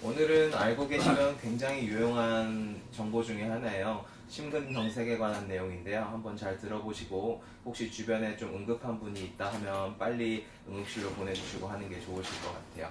오늘은 알고 계시면 굉장히 유용한 정보 중에 하나예요. 심근경색에 관한 내용인데요. 한번 잘 들어보시고 혹시 주변에 좀 응급한 분이 있다 하면 빨리 응급실로 보내주시고 하는 게 좋으실 것 같아요.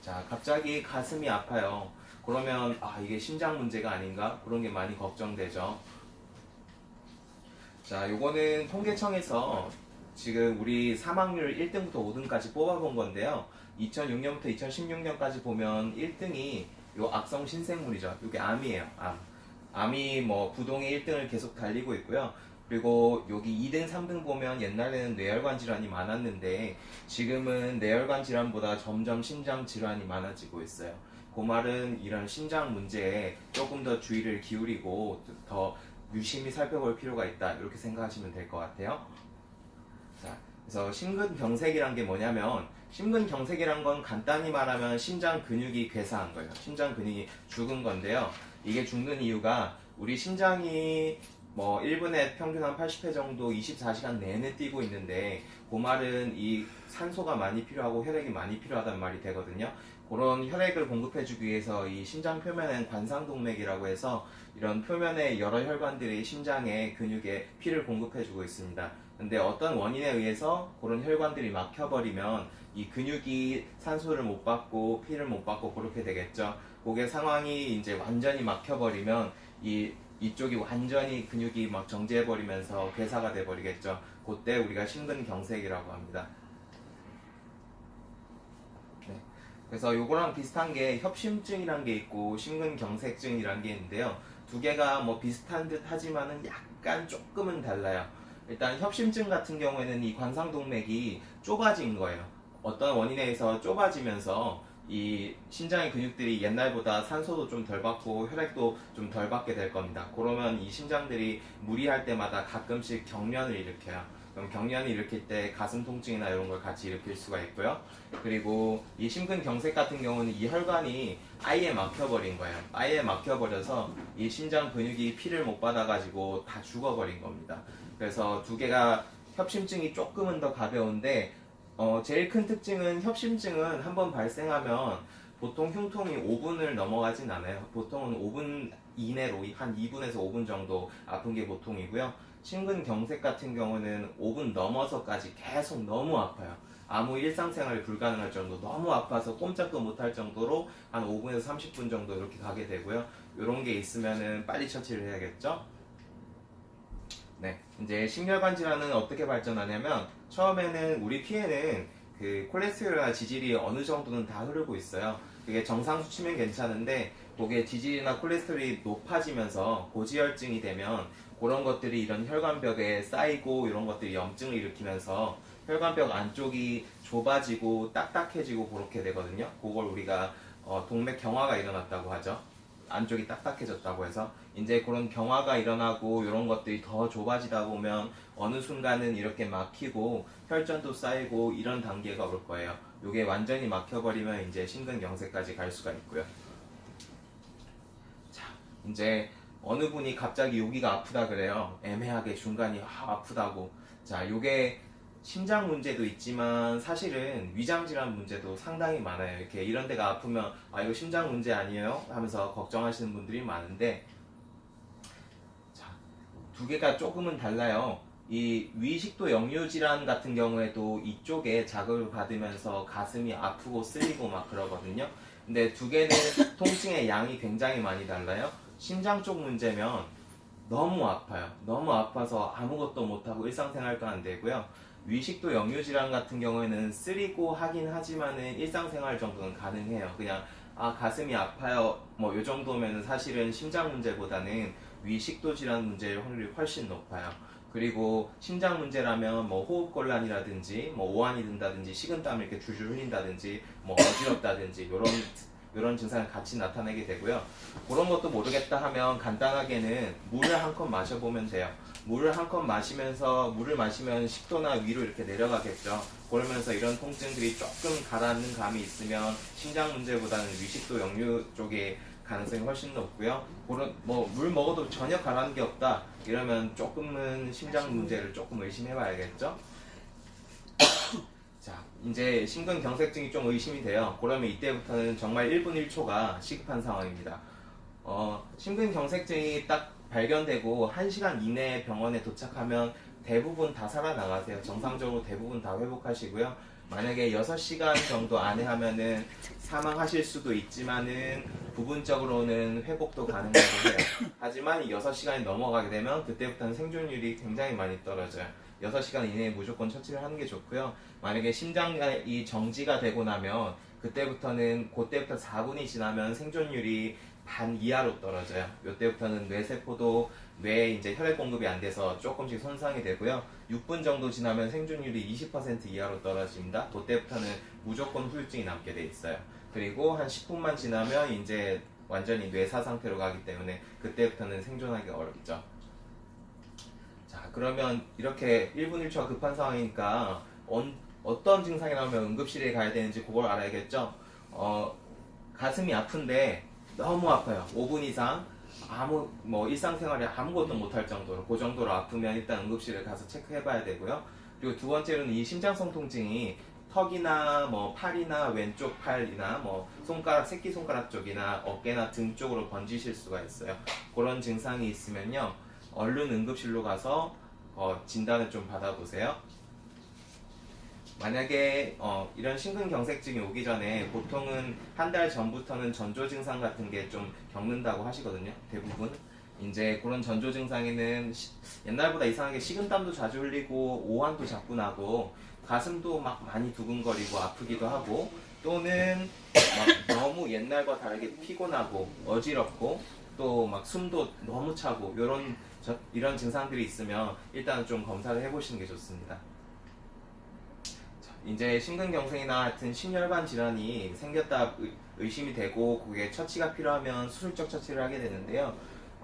자, 갑자기 가슴이 아파요. 그러면 이게 심장 문제가 아닌가? 그런 게 많이 걱정되죠. 자, 요거는 통계청에서 지금 우리 사망률 1등부터 5등까지 뽑아본 건데요. 2006년부터 2016년까지 보면 1등이 요 악성 신생물이죠. 이게 암이에요. 암. 암이 뭐 부동의 1등을 계속 달리고 있고요. 그리고 여기 2등, 3등 보면 옛날에는 뇌혈관 질환이 많았는데 지금은 뇌혈관 질환보다 점점 심장 질환이 많아지고 있어요. 그 말은 이런 심장 문제에 조금 더 주의를 기울이고 더 유심히 살펴볼 필요가 있다, 이렇게 생각하시면 될 것 같아요. 자, 그래서 심근경색이란 게 뭐냐면, 심근경색이란 건 간단히 말하면 심장 근육이 괴사한 거예요. 심장 근육이 죽은 건데요. 이게 죽는 이유가 우리 심장이 뭐 1분에 평균 한 80회 정도 24시간 내내 뛰고 있는데, 그 말은 이 산소가 많이 필요하고 혈액이 많이 필요하다는 말이 되거든요. 그런 혈액을 공급해주기 위해서 이 심장 표면엔 관상동맥이라고 해서 이런 표면의 여러 혈관들이 심장의 근육에 피를 공급해주고 있습니다. 근데 어떤 원인에 의해서 그런 혈관들이 막혀버리면 이 근육이 산소를 못 받고 피를 못 받고 그렇게 되겠죠. 그게 상황이 이제 완전히 막혀버리면 이쪽이 완전히 근육이 막 정지해버리면서 괴사가 돼버리겠죠. 그때 우리가 심근경색이라고 합니다. 네. 그래서 요거랑 비슷한 게 협심증이란 게 있고 심근경색증이란 게 있는데요. 두 개가 뭐 비슷한 듯 하지만은 약간 조금은 달라요. 일단 협심증 같은 경우에는 이 관상동맥이 좁아진 거예요. 어떤 원인에 의해서 좁아지면서 이 심장의 근육들이 옛날보다 산소도 좀 덜 받고 혈액도 좀 덜 받게 될 겁니다. 그러면 이 심장들이 무리할 때마다 가끔씩 경련을 일으켜요. 그럼 경련을 일으킬 때 가슴 통증이나 이런 걸 같이 일으킬 수가 있고요. 그리고 이 심근경색 같은 경우는 이 혈관이 아예 막혀버린 거예요. 아예 막혀버려서 이 심장 근육이 피를 못 받아가지고 다 죽어버린 겁니다. 그래서 두 개가 협심증이 조금은 더 가벼운데 제일 큰 특징은 협심증은 한번 발생하면 보통 흉통이 5분을 넘어가진 않아요. 보통은 5분 이내로 한 2분에서 5분 정도 아픈 게 보통이고요. 심근경색 같은 경우는 5분 넘어서까지 계속 너무 아파요. 아무 일상생활 불가능할 정도, 너무 아파서 꼼짝도 못할 정도로 한 5분에서 30분 정도 이렇게 가게 되고요. 이런 게 있으면은 빨리 처치를 해야겠죠. 네, 이제 심혈관 질환은 어떻게 발전하냐면 처음에는 우리 피에는 그 콜레스테롤이나 지질이 어느 정도는 다 흐르고 있어요. 그게 정상 수치면 괜찮은데 그게 지질이나 콜레스테롤이 높아지면서 고지혈증이 되면 그런 것들이 이런 혈관벽에 쌓이고 이런 것들이 염증을 일으키면서 혈관벽 안쪽이 좁아지고 딱딱해지고 그렇게 되거든요. 그걸 우리가 동맥 경화가 일어났다고 하죠. 안쪽이 딱딱해졌다고 해서 이제 그런 경화가 일어나고 이런 것들이 더 좁아지다 보면 어느 순간은 이렇게 막히고 혈전도 쌓이고 이런 단계가 올 거예요. 이게 완전히 막혀버리면 이제 심근경색까지 갈 수가 있고요. 자, 이제 어느 분이 갑자기 여기가 아프다 그래요. 애매하게 중간이 아프다고. 자, 요게 심장 문제도 있지만 사실은 위장 질환 문제도 상당히 많아요. 이렇게 이런 데가 아프면 이거 심장 문제 아니에요? 하면서 걱정하시는 분들이 많은데, 자, 두 개가 조금은 달라요. 이 위식도 역류 질환 같은 경우에도 이쪽에 자극을 받으면서 가슴이 아프고 쓰리고 막 그러거든요. 근데 두 개는 통증의 양이 굉장히 많이 달라요. 심장 쪽 문제면 너무 아파요. 너무 아파서 아무것도 못하고 일상생활도 안 되고요. 위식도 역류질환 같은 경우에는 쓰리고 하긴 하지만은 일상생활 정도는 가능해요. 그냥 가슴이 아파요 뭐 요 정도면은 사실은 심장 문제보다는 위식도 질환 문제일 확률이 훨씬 높아요. 그리고 심장 문제라면 뭐 호흡곤란이라든지 뭐 오한이 든다든지 식은땀을 이렇게 줄줄 흘린다든지 뭐 어지럽다든지 이런 증상을 같이 나타내게 되고요. 그런 것도 모르겠다 하면 간단하게는 물을 한 컵 마셔보면 돼요. 물을 한 컵 마시면서 물을 마시면 식도나 위로 이렇게 내려가겠죠. 그러면서 이런 통증들이 조금 가라앉는 감이 있으면 심장 문제보다는 위식도 역류 쪽에 가능성이 훨씬 높고요. 물 먹어도 전혀 가라앉는 게 없다 이러면 조금은 심장 문제를 조금 의심해봐야겠죠. 자, 이제 심근경색증이 좀 의심이 돼요. 그러면 이때부터는 정말 1분 1초가 시급한 상황입니다. 심근경색증이 딱 발견되고 1시간 이내에 병원에 도착하면 대부분 다 살아나가세요. 정상적으로 대부분 다 회복하시고요. 만약에 6시간 정도 안에 하면은 사망하실 수도 있지만은 부분적으로는 회복도 가능하고 해요. 하지만 6시간이 넘어가게 되면 그때부터는 생존율이 굉장히 많이 떨어져요. 6시간 이내에 무조건 처치를 하는 게 좋고요. 만약에 심장이 정지가 되고 나면 그때부터 4분이 지나면 생존율이 반 이하로 떨어져요. 이때부터는 뇌세포도 뇌에 이제 혈액 공급이 안 돼서 조금씩 손상이 되고요. 6분 정도 지나면 생존율이 20% 이하로 떨어집니다. 그때부터는 무조건 후유증이 남게 돼 있어요. 그리고 한 10분만 지나면 이제 완전히 뇌사 상태로 가기 때문에 그때부터는 생존하기가 어렵죠. 자, 그러면 이렇게 1분 1초가 급한 상황이니까 어떤 증상이 나오면 응급실에 가야 되는지 그걸 알아야겠죠. 가슴이 아픈데 너무 아파요. 5분 이상 일상생활에 아무것도 못할 정도로 그 정도로 아프면 일단 응급실에 가서 체크해봐야 되고요. 그리고 두 번째로는 이 심장성 통증이 턱이나 팔이나 왼쪽 팔이나 손가락, 새끼손가락 쪽이나 어깨나 등 쪽으로 번지실 수가 있어요. 그런 증상이 있으면요, 얼른 응급실로 가서 진단을 좀 받아보세요. 만약에 이런 심근경색증이 오기 전에 보통은 한 달 전부터는 전조 증상 같은 게 좀 겪는다고 하시거든요. 대부분 이제 그런 전조 증상에는 옛날보다 이상하게 식은땀도 자주 흘리고 오한도 자꾸 나고 가슴도 막 많이 두근거리고 아프기도 하고 또는 막 너무 옛날과 다르게 피곤하고 어지럽고 또 막 숨도 너무 차고 이런 증상들이 있으면 일단은 좀 검사를 해보시는 게 좋습니다. 이제 심근경색이나 같은 심혈관 질환이 생겼다 의심이 되고 그게 처치가 필요하면 수술적 처치를 하게 되는데요.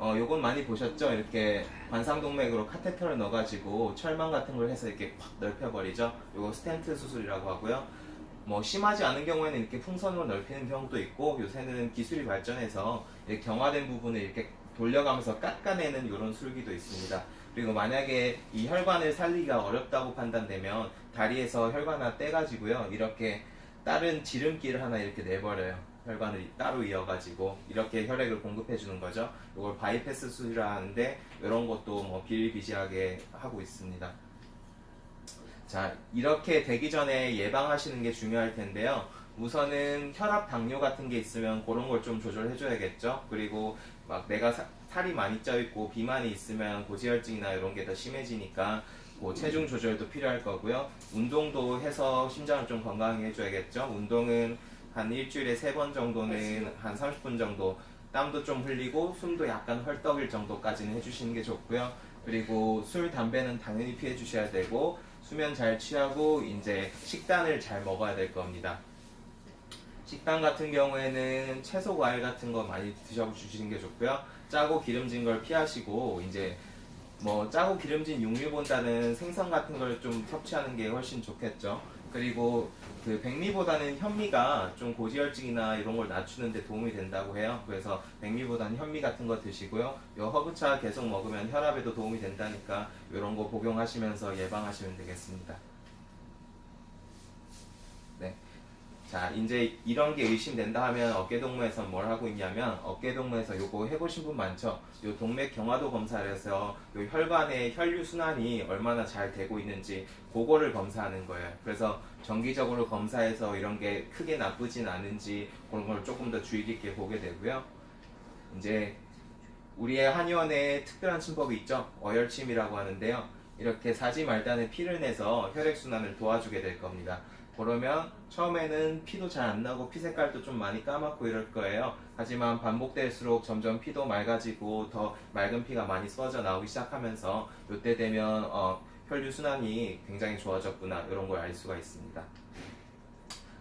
요건 많이 보셨죠? 이렇게 관상동맥으로 카테터를 넣어가지고 철망 같은 걸 해서 이렇게 팍 넓혀버리죠. 요거 스텐트 수술이라고 하고요. 심하지 않은 경우에는 이렇게 풍선으로 넓히는 경우도 있고 요새는 기술이 발전해서 이렇게 경화된 부분을 이렇게 돌려가면서 깎아내는 이런 술기도 있습니다. 그리고 만약에 이 혈관을 살리기가 어렵다고 판단되면 다리에서 혈관 하나 떼가지고요, 이렇게 다른 지름길을 하나 이렇게 내버려요. 혈관을 따로 이어가지고 이렇게 혈액을 공급해 주는 거죠. 이걸 바이패스 수술이라 하는데 이런 것도 비일비재하게 하고 있습니다. 자, 이렇게 되기 전에 예방하시는 게 중요할 텐데요. 우선은 혈압, 당뇨 같은 게 있으면 그런 걸 좀 조절해 줘야겠죠. 그리고 막 내가 살이 많이 쪄 있고 비만이 있으면 고지혈증이나 이런 게 더 심해지니까 체중 조절도 필요할 거고요. 운동도 해서 심장을 좀 건강하게 해줘야겠죠. 운동은 한 일주일에 3번 정도는 한 30분 정도 땀도 좀 흘리고 숨도 약간 헐떡일 정도까지는 해주시는 게 좋고요. 그리고 술, 담배는 당연히 피해 주셔야 되고 수면 잘 취하고 이제 식단을 잘 먹어야 될 겁니다. 식단 같은 경우에는 채소, 과일 같은 거 많이 드셔주시는 게 좋고요. 짜고 기름진 걸 피하시고 이제 짜고 기름진 육류보다는 생선 같은 걸 좀 섭취하는 게 훨씬 좋겠죠. 그리고 그 백미보다는 현미가 좀 고지혈증이나 이런 걸 낮추는 데 도움이 된다고 해요. 그래서 백미보다는 현미 같은 거 드시고요. 요 허브차 계속 먹으면 혈압에도 도움이 된다니까 이런 거 복용하시면서 예방하시면 되겠습니다. 네. 자, 이제 이런 게 의심된다 하면 어깨동무에서 뭘 하고 있냐면 어깨동무에서 요거 해보신 분 많죠? 요 동맥 경화도 검사를 해서 요 혈관의 혈류 순환이 얼마나 잘 되고 있는지 그거를 검사하는 거예요. 그래서 정기적으로 검사해서 이런 게 크게 나쁘진 않은지 그런 걸 조금 더 주의 깊게 보게 되고요. 이제 우리의 한의원에 특별한 침법이 있죠. 어혈침이라고 하는데요. 이렇게 사지 말단에 피를 내서 혈액순환을 도와주게 될 겁니다. 그러면 처음에는 피도 잘 안 나고 피 색깔도 좀 많이 까맣고 이럴 거예요. 하지만 반복될수록 점점 피도 맑아지고 더 맑은 피가 많이 쏟아져 나오기 시작하면서 이때 되면 혈류순환이 굉장히 좋아졌구나 이런 걸 알 수가 있습니다.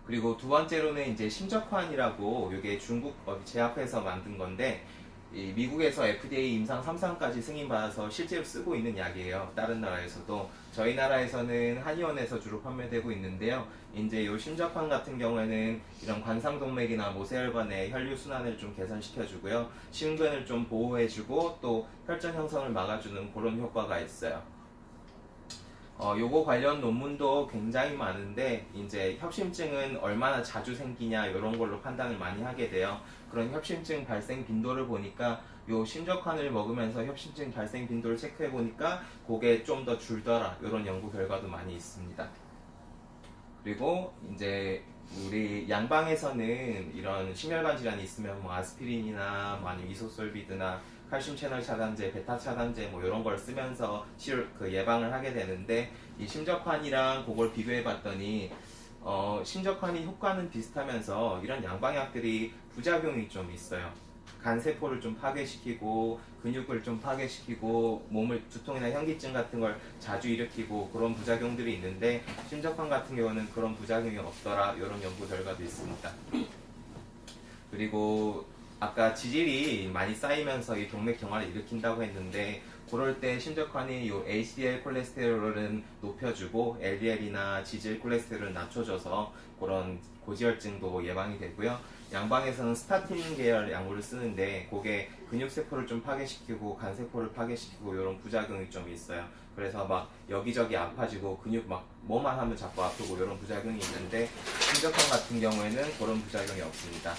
그리고 두 번째로는 이제 심적환이라고 이게 중국 제약회에서 만든 건데 이 미국에서 FDA 임상 3상까지 승인받아서 실제로 쓰고 있는 약이에요. 다른 나라에서도. 저희 나라에서는 한의원에서 주로 판매되고 있는데요. 이제 요 심적환 같은 경우에는 이런 관상동맥이나 모세혈관의 혈류순환을 좀 개선시켜주고요. 심근을 좀 보호해주고 또 혈전 형성을 막아주는 그런 효과가 있어요. 요거 관련 논문도 굉장히 많은데 이제 협심증은 얼마나 자주 생기냐 이런 걸로 판단을 많이 하게 돼요. 그런 협심증 발생 빈도를 보니까 요 신적환을 먹으면서 협심증 발생 빈도를 체크해 보니까 그게 좀 더 줄더라 이런 연구 결과도 많이 있습니다. 그리고 이제 우리 양방에서는 이런 심혈관 질환이 있으면 뭐 아스피린이나 뭐 아니면 이소솔비드나 칼슘 채널 차단제, 베타 차단제 뭐 이런 걸 쓰면서 치료 그 예방을 하게 되는데 이 심적환이랑 그걸 비교해 봤더니 심적환이 효과는 비슷하면서 이런 양방약들이 부작용이 좀 있어요. 간 세포를 좀 파괴시키고 근육을 좀 파괴시키고 몸을 두통이나 현기증 같은 걸 자주 일으키고 그런 부작용들이 있는데 심적환 같은 경우는 그런 부작용이 없더라 이런 연구 결과도 있습니다. 그리고 아까 지질이 많이 쌓이면서 이 동맥 경화를 일으킨다고 했는데 그럴 때 심적환이 요 HDL 콜레스테롤은 높여주고 LDL이나 지질 콜레스테롤을 낮춰줘서 그런 고지혈증도 예방이 되고요. 양방에서는 스타틴 계열 약물을 쓰는데 그게 근육세포를 좀 파괴시키고 간세포를 파괴시키고 이런 부작용이 좀 있어요. 그래서 막 여기저기 아파지고 근육 막 뭐만 하면 자꾸 아프고 이런 부작용이 있는데 심적환 같은 경우에는 그런 부작용이 없습니다.